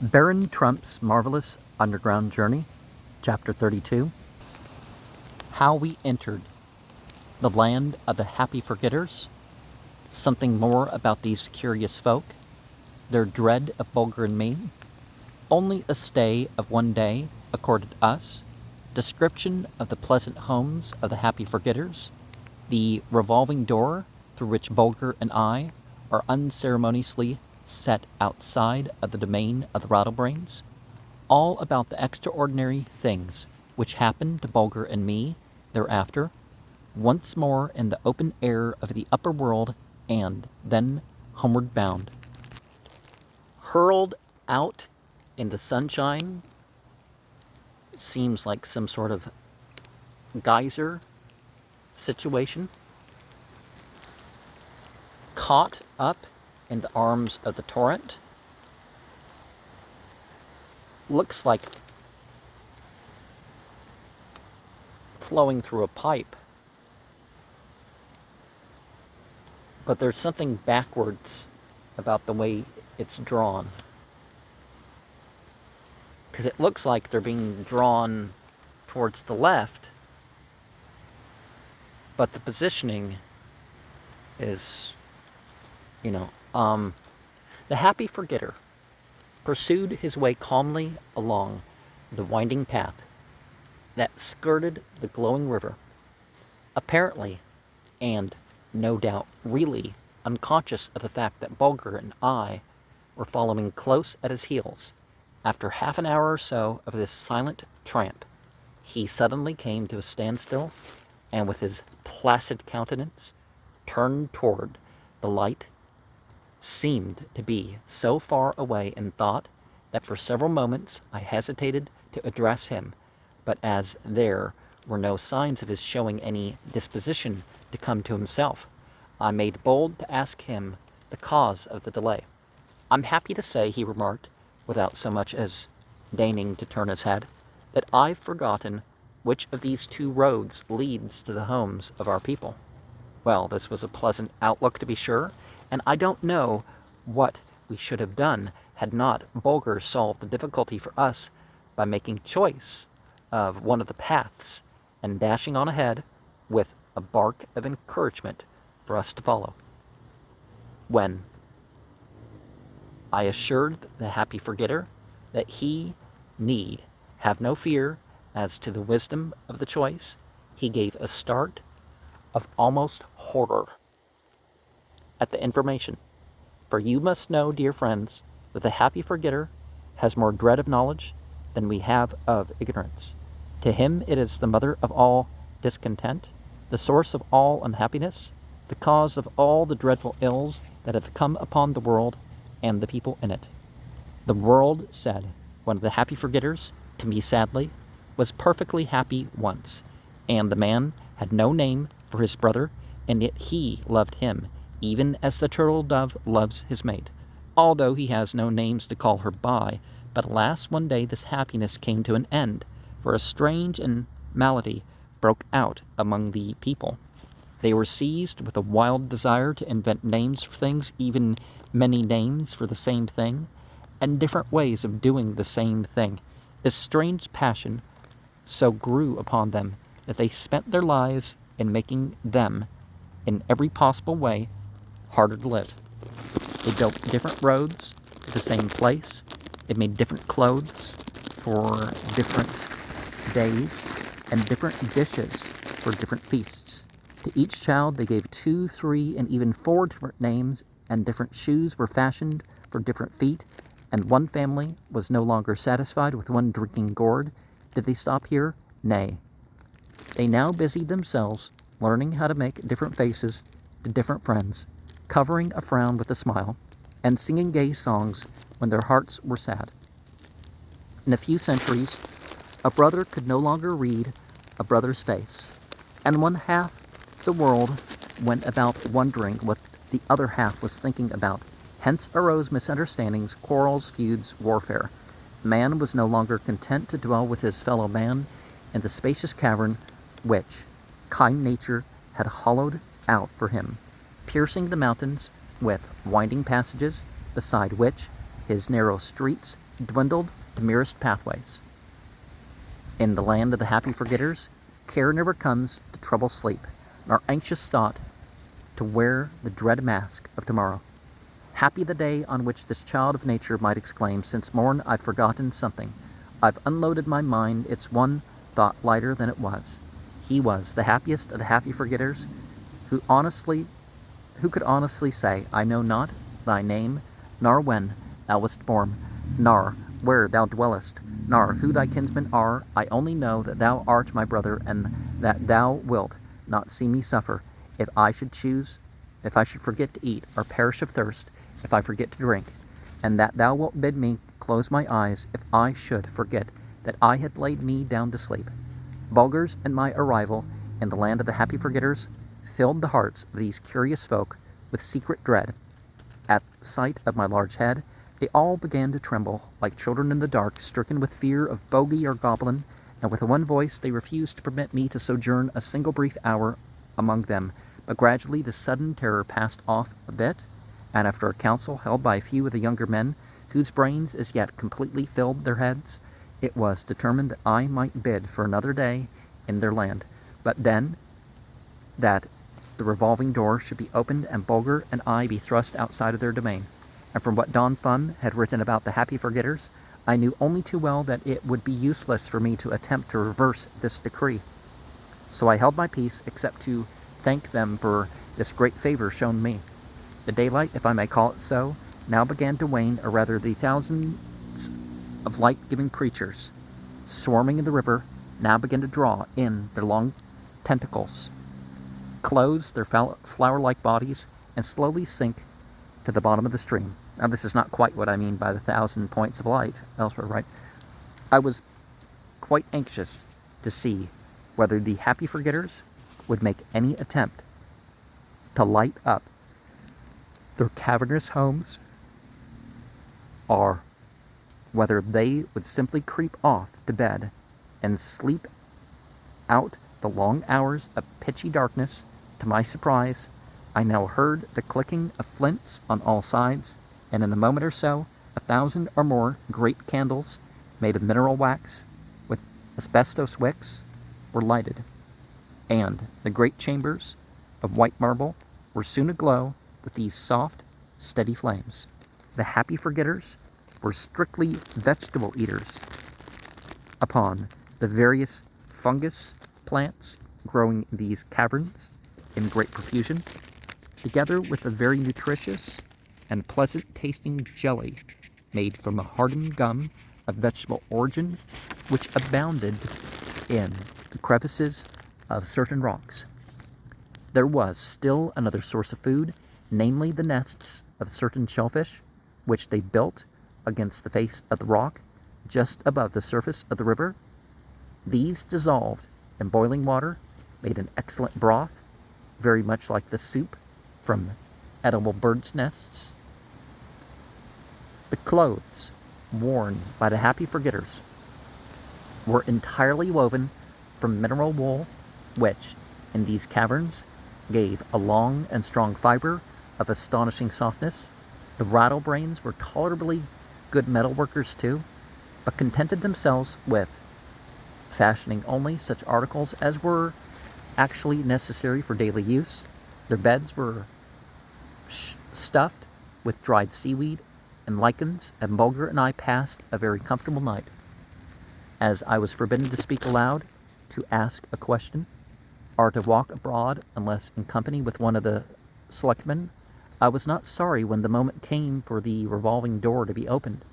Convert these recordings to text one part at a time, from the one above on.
Baron Trump's Marvelous Underground Journey, Chapter 32. How we entered the land of the happy forgetters, something more about these curious folk, their dread of Bulger and me, only a stay of one day accorded us, description of the pleasant homes of the happy forgetters, the revolving door through which Bulger and I are unceremoniously set outside of the domain of the Rattlebrains, all about the extraordinary things which happened to Bulger and me thereafter, once more in the open air of the upper world, and then homeward bound. Hurled out in the sunshine seems like some sort of geyser situation. Caught up in the arms of the torrent. Looks like flowing through a pipe. But there's something backwards about the way it's drawn. Because it looks like they're being drawn towards the left, but the positioning is, the happy forgetter pursued his way calmly along the winding path that skirted the glowing river, apparently, and no doubt really, unconscious of the fact that Bulger and I were following close at his heels. After half an hour or so of this silent tramp, he suddenly came to a standstill, and with his placid countenance turned toward the light, seemed to be so far away in thought that for several moments I hesitated to address him, but as there were no signs of his showing any disposition to come to himself, I made bold to ask him the cause of the delay. "I'm happy to say," he remarked, without so much as deigning to turn his head, "that I've forgotten which of these two roads leads to the homes of our people." Well, this was a pleasant outlook, to be sure, and I don't know what we should have done had not Bulger solved the difficulty for us by making choice of one of the paths and dashing on ahead with a bark of encouragement for us to follow. When I assured the happy forgetter that he need have no fear as to the wisdom of the choice, he gave a start of almost horror at the information. For you must know, dear friends, that the happy forgetter has more dread of knowledge than we have of ignorance. To him it is the mother of all discontent, the source of all unhappiness, the cause of all the dreadful ills that have come upon the world and the people in it. "The world," said one of the happy forgetters to me sadly, "was perfectly happy once, and the man had no name for his brother, and yet he loved him, even as the turtle dove loves his mate, although he has no names to call her by. But alas, one day this happiness came to an end, for a strange malady broke out among the people. They were seized with a wild desire to invent names for things, even many names for the same thing, and different ways of doing the same thing. This strange passion so grew upon them that they spent their lives in making them, in every possible way, harder to live. They built different roads to the same place. They made different clothes for different days and different dishes for different feasts. To each child they gave 2, 3, and even 4 different names, and different shoes were fashioned for different feet, and one family was no longer satisfied with one drinking gourd. Did they stop here? Nay. They now busied themselves learning how to make different faces to different friends, covering a frown with a smile, and singing gay songs when their hearts were sad. In a few centuries, a brother could no longer read a brother's face, and one half the world went about wondering what the other half was thinking about. Hence arose misunderstandings, quarrels, feuds, warfare. Man was no longer content to dwell with his fellow man in the spacious cavern which kind nature had hollowed out for him, piercing the mountains with winding passages, beside which His narrow streets dwindled to merest pathways. In the land of the happy forgetters, care never comes to trouble sleep, nor anxious thought to wear the dread mask of tomorrow. Happy the day on which this child of nature might exclaim, "Since morn I've forgotten something. I've unloaded my mind, it's one thought lighter than it was." He was the happiest of the happy forgetters, who could honestly say, "I know not thy name, nor when thou wast born, nor where thou dwellest, nor who thy kinsmen are. I only know that thou art my brother, and that thou wilt not see me suffer if I should forget to eat, or perish of thirst if I forget to drink, and that thou wilt bid me close my eyes if I should forget that I had laid me down to sleep." Bulgars and my arrival in the land of the happy forgetters filled the hearts of these curious folk with secret dread. At sight of my large head, they all began to tremble like children in the dark, stricken with fear of bogey or goblin, and with one voice they refused to permit me to sojourn a single brief hour among them. But gradually the sudden terror passed off a bit, and after a council held by a few of the younger men, whose brains as yet completely filled their heads, it was determined that I might bid for another day in their land, but then that the revolving door should be opened and Bulger and I be thrust outside of their domain. And from what Don Fun had written about the happy forgetters, I knew only too well that it would be useless for me to attempt to reverse this decree. So I held my peace, except to thank them for this great favor shown me. The daylight, if I may call it so, now began to wane, or rather the thousands of light-giving creatures swarming in the river now began to draw in their long tentacles, close their flower-like bodies, and slowly sink to the bottom of the stream. Now, this is not quite what I mean by the 1,000 points of light elsewhere, right? I was quite anxious to see whether the happy forgetters would make any attempt to light up their cavernous homes, or whether they would simply creep off to bed and sleep out the long hours of pitchy darkness. To my surprise, I now heard the clicking of flints on all sides, and in a moment or so, 1,000 or more great candles made of mineral wax with asbestos wicks were lighted, and the great chambers of white marble were soon aglow with these soft, steady flames. The happy forgetters were strictly vegetable eaters. Upon the various fungus plants growing in these caverns in great profusion, together with a very nutritious and pleasant-tasting jelly made from a hardened gum of vegetable origin, which abounded in the crevices of certain rocks. There was still another source of food, namely the nests of certain shellfish, which they built against the face of the rock just above the surface of the river. These dissolved in boiling water made an excellent broth, very much like the soup from edible birds' nests. The clothes worn by the happy forgetters were entirely woven from mineral wool, which, in these caverns, gave a long and strong fiber of astonishing softness. The rattlebrains were tolerably good metal workers too, but contented themselves with fashioning only such articles as were actually necessary for daily use. Their beds were stuffed with dried seaweed and lichens, and Bulger and I passed a very comfortable night. As I was forbidden to speak aloud, to ask a question, or to walk abroad unless in company with one of the selectmen, I was not sorry when the moment came for the revolving door to be opened.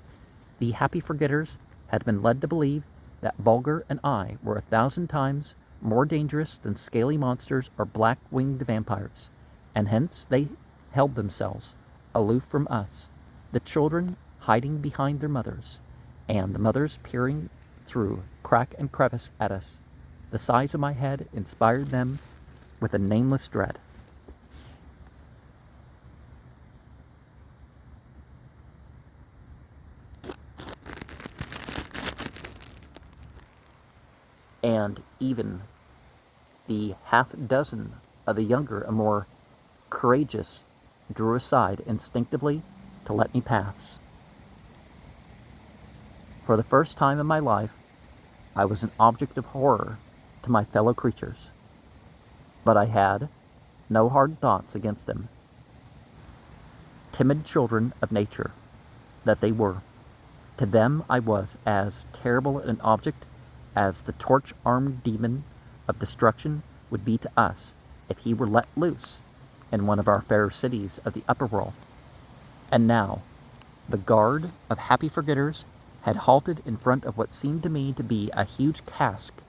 The happy forgetters had been led to believe that Bulger and I were 1,000 times more dangerous than scaly monsters or black-winged vampires, and hence they held themselves aloof from us, the children hiding behind their mothers, and the mothers peering through crack and crevice at us. The size of my head inspired them with a nameless dread. And even the half-dozen of the younger and more courageous drew aside instinctively to let me pass. For the first time in my life, I was an object of horror to my fellow creatures, but I had no hard thoughts against them. Timid children of nature that they were, to them I was as terrible an object as the torch-armed demon of destruction would be to us if he were let loose in one of our fair cities of the upper world. And now, the guard of happy forgetters had halted in front of what seemed to me to be a huge cask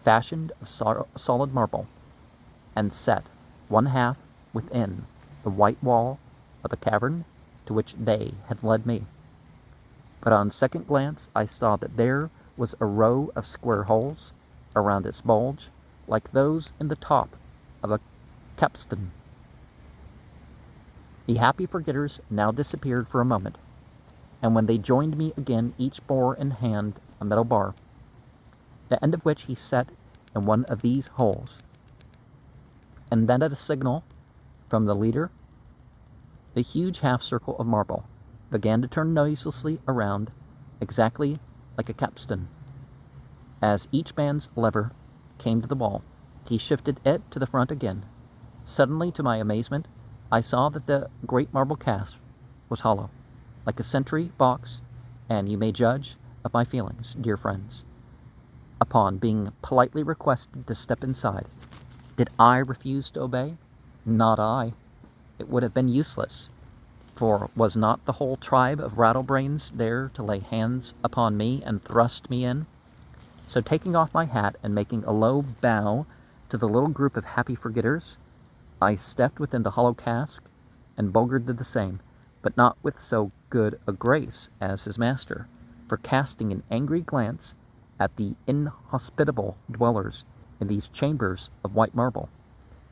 fashioned of solid marble, and set one half within the white wall of the cavern to which they had led me. But on second glance I saw that there was a row of square holes around its bulge, like those in the top of a capstan. The happy forgetters now disappeared for a moment, and when they joined me again, each bore in hand a metal bar, the end of which he set in one of these holes. And then at a signal from the leader, the huge half-circle of marble began to turn noiselessly around, exactly like a capstan. As each man's lever came to the wall, he shifted it to the front again. Suddenly, to my amazement, I saw that the great marble cask was hollow, like a sentry box, and you may judge of my feelings, dear friends. Upon being politely requested to step inside, did I refuse to obey? Not I. It would have been useless, for was not the whole tribe of rattlebrains there to lay hands upon me and thrust me in? So taking off my hat and making a low bow to the little group of happy forgetters, I stepped within the hollow cask, and Bulger did the same, but not with so good a grace as his master, for casting an angry glance at the inhospitable dwellers in these chambers of white marble,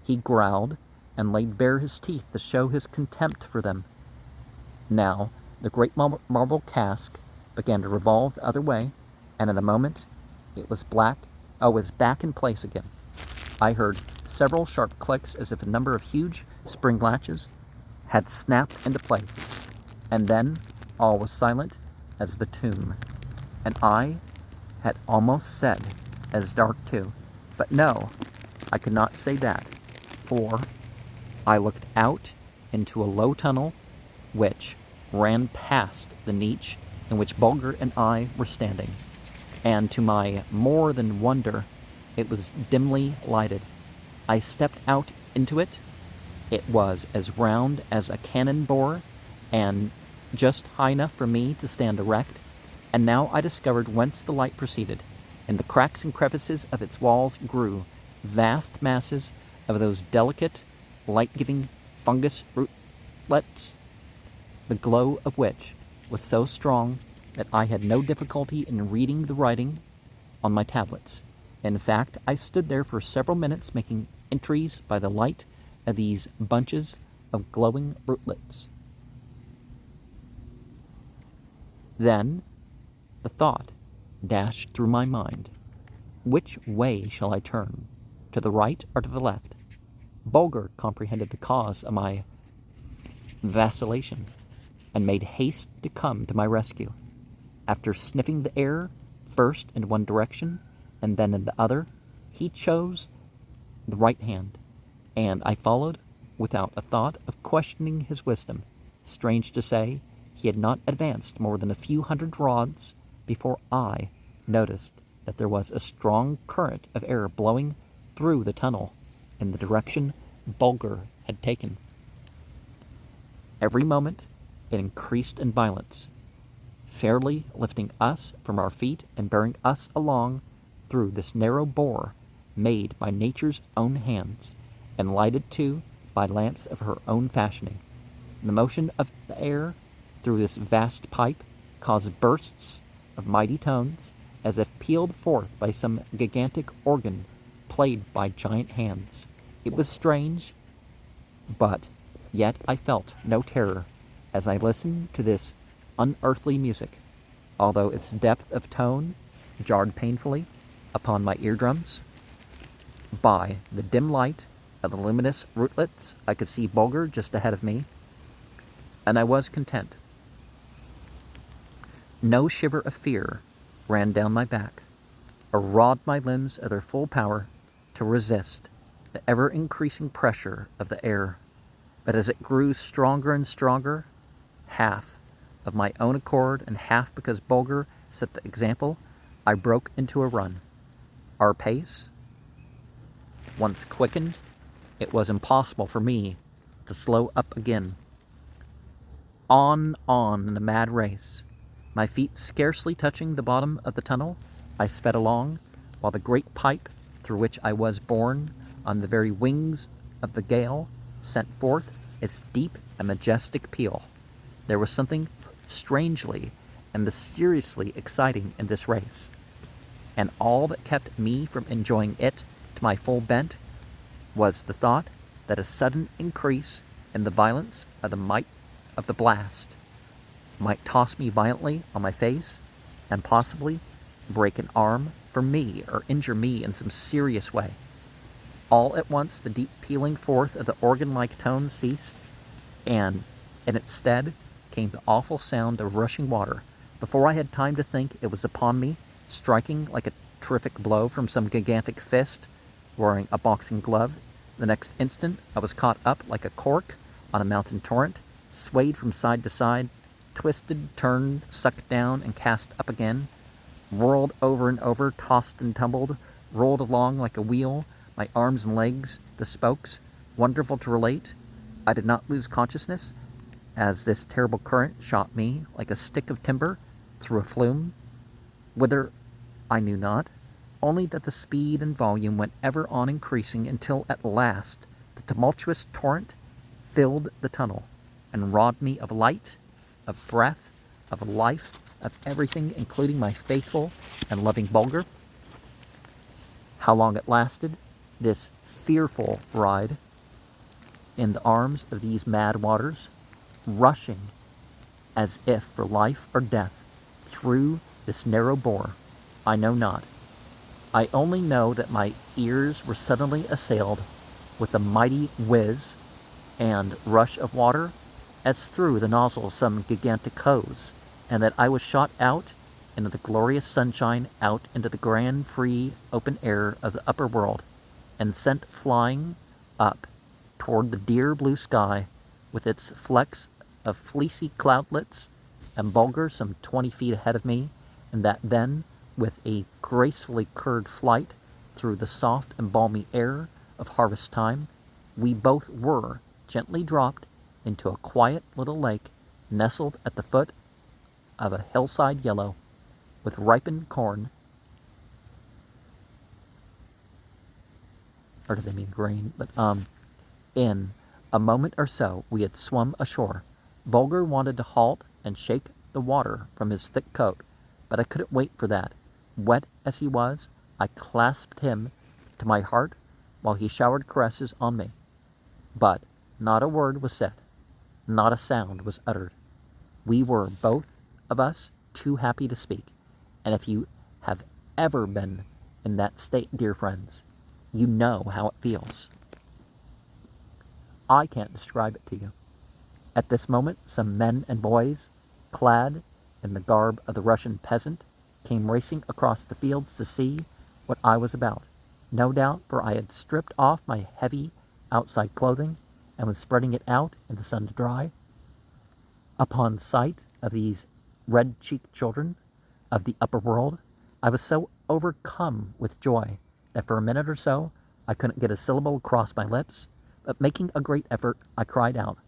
he growled and laid bare his teeth to show his contempt for them. Now the great marble cask began to revolve the other way, and in a moment it was back in place again. I heard several sharp clicks as if a number of huge spring latches had snapped into place, and then all was silent as the tomb, and I had almost said as dark too, but no, I could not say that, for I looked out into a low tunnel which ran past the niche in which Bulger and I were standing, and to my more than wonder, it was dimly lighted. I stepped out into it. It was as round as a cannon bore, and just high enough for me to stand erect, and now I discovered whence the light proceeded. In the cracks and crevices of its walls grew vast masses of those delicate, light-giving fungus rootlets, the glow of which was so strong that I had no difficulty in reading the writing on my tablets. In fact, I stood there for several minutes making entries by the light of these bunches of glowing rootlets. Then the thought dashed through my mind, which way shall I turn, to the right or to the left? Bulger comprehended the cause of my vacillation, and made haste to come to my rescue. After sniffing the air, first in one direction and then in the other, he chose the right hand, and I followed without a thought of questioning his wisdom. Strange to say, he had not advanced more than a few hundred rods before I noticed that there was a strong current of air blowing through the tunnel in the direction Bulger had taken. Every moment it increased in violence, fairly lifting us from our feet and bearing us along through this narrow bore made by nature's own hands, and lighted too by lamps of her own fashioning. The motion of the air through this vast pipe caused bursts of mighty tones, as if pealed forth by some gigantic organ played by giant hands. It was strange, but yet I felt no terror as I listened to this unearthly music, although its depth of tone jarred painfully upon my eardrums. By the dim light of the luminous rootlets, I could see Bulger just ahead of me, and I was content. No shiver of fear ran down my back, or rawed my limbs of their full power to resist the ever-increasing pressure of the air. But as it grew stronger and stronger, half of my own accord and half because Bulger set the example, I broke into a run. Our pace, once quickened, it was impossible for me to slow up again. On in a mad race, my feet scarcely touching the bottom of the tunnel, I sped along, while the great pipe through which I was borne on the very wings of the gale sent forth its deep and majestic peal. There was something strangely and mysteriously exciting in this race, and all that kept me from enjoying it to my full bent was the thought that a sudden increase in the violence of the might of the blast might toss me violently on my face and possibly break an arm for me or injure me in some serious way. All at once the deep pealing forth of the organ-like tone ceased, and in its stead came the awful sound of rushing water. Before I had time to think, it was upon me, striking like a terrific blow from some gigantic fist wearing a boxing glove. The next instant I was caught up like a cork on a mountain torrent, swayed from side to side, twisted, turned, sucked down, and cast up again, whirled over and over, tossed and tumbled, rolled along like a wheel, my arms and legs the spokes. Wonderful to relate, I did not lose consciousness as this terrible current shot me like a stick of timber through a flume, whither I knew not, only that the speed and volume went ever on increasing until at last the tumultuous torrent filled the tunnel and robbed me of light, of breath, of life, of everything, including my faithful and loving Bulger. How long it lasted, this fearful ride in the arms of these mad waters, rushing as if for life or death through this narrow bore, I know not. I only know that my ears were suddenly assailed with a mighty whiz and rush of water as through the nozzle of some gigantic hose, and that I was shot out into the glorious sunshine, out into the grand, free, open air of the upper world, and sent flying up toward the dear blue sky with its flecks of fleecy cloudlets, and Bulger some 20 feet ahead of me, and that then, with a gracefully curved flight through the soft and balmy air of harvest time, we both were gently dropped into a quiet little lake nestled at the foot of a hillside yellow with ripened corn, or do they mean grain? But in a moment or so we had swum ashore. Bulger wanted to halt and shake the water from his thick coat, but I couldn't wait for that. Wet as he was, I clasped him to my heart while he showered caresses on me. But not a word was said, not a sound was uttered. We were both of us too happy to speak, and if you have ever been in that state, dear friends, you know how it feels. I can't describe it to you. At this moment, some men and boys, clad in the garb of the Russian peasant, came racing across the fields to see what I was about. No doubt, for I had stripped off my heavy outside clothing and was spreading it out in the sun to dry. Upon sight of these red-cheeked children of the upper world, I was so overcome with joy that for a minute or so I couldn't get a syllable across my lips, but making a great effort, I cried out,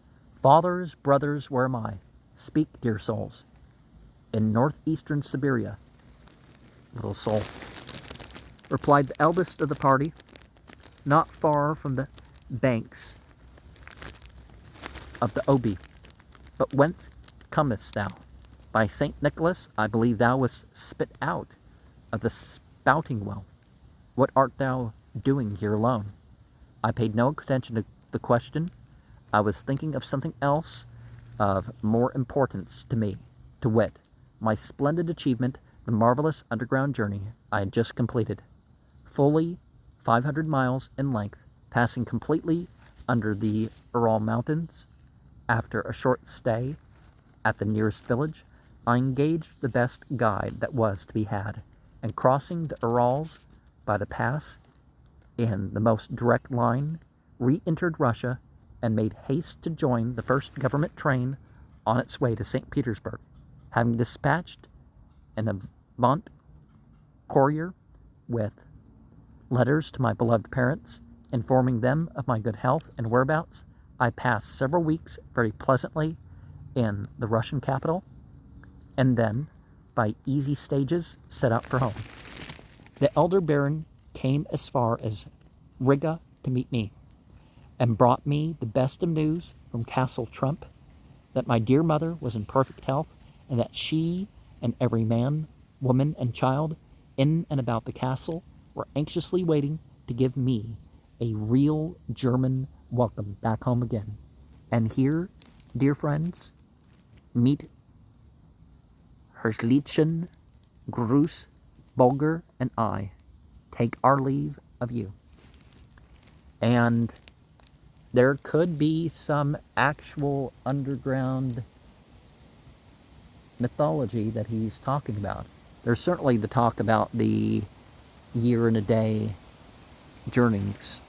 "Fathers, brothers, where am I? Speak, dear souls." "In northeastern Siberia, little soul," replied the eldest of the party, "not far from the banks of the Obi. But whence comest thou? By St. Nicholas, I believe thou wast spit out of the spouting well. What art thou doing here alone?" I paid no attention to the question. I was thinking of something else of more importance to me, to wit, my splendid achievement, the marvelous underground journey I had just completed, fully 500 miles in length, passing completely under the Ural Mountains. After a short stay at the nearest village, I engaged the best guide that was to be had, and crossing the Urals by the pass in the most direct line, re-entered Russia and made haste to join the first government train on its way to St. Petersburg, having dispatched an avant courier with letters to my beloved parents, informing them of my good health and whereabouts. I passed several weeks very pleasantly in the Russian capital, and then, by easy stages, set out for home. The elder baron came as far as Riga to meet me, and brought me the best of news from Castle Trump, that my dear mother was in perfect health, and that she and every man, woman, and child in and about the castle were anxiously waiting to give me a real German welcome back home again. And here, dear friends, meet Herzlichen Gruß, Bulger, and I take our leave of you. And there could be some actual underground mythology that he's talking about. There's certainly the talk about the year and a day journeys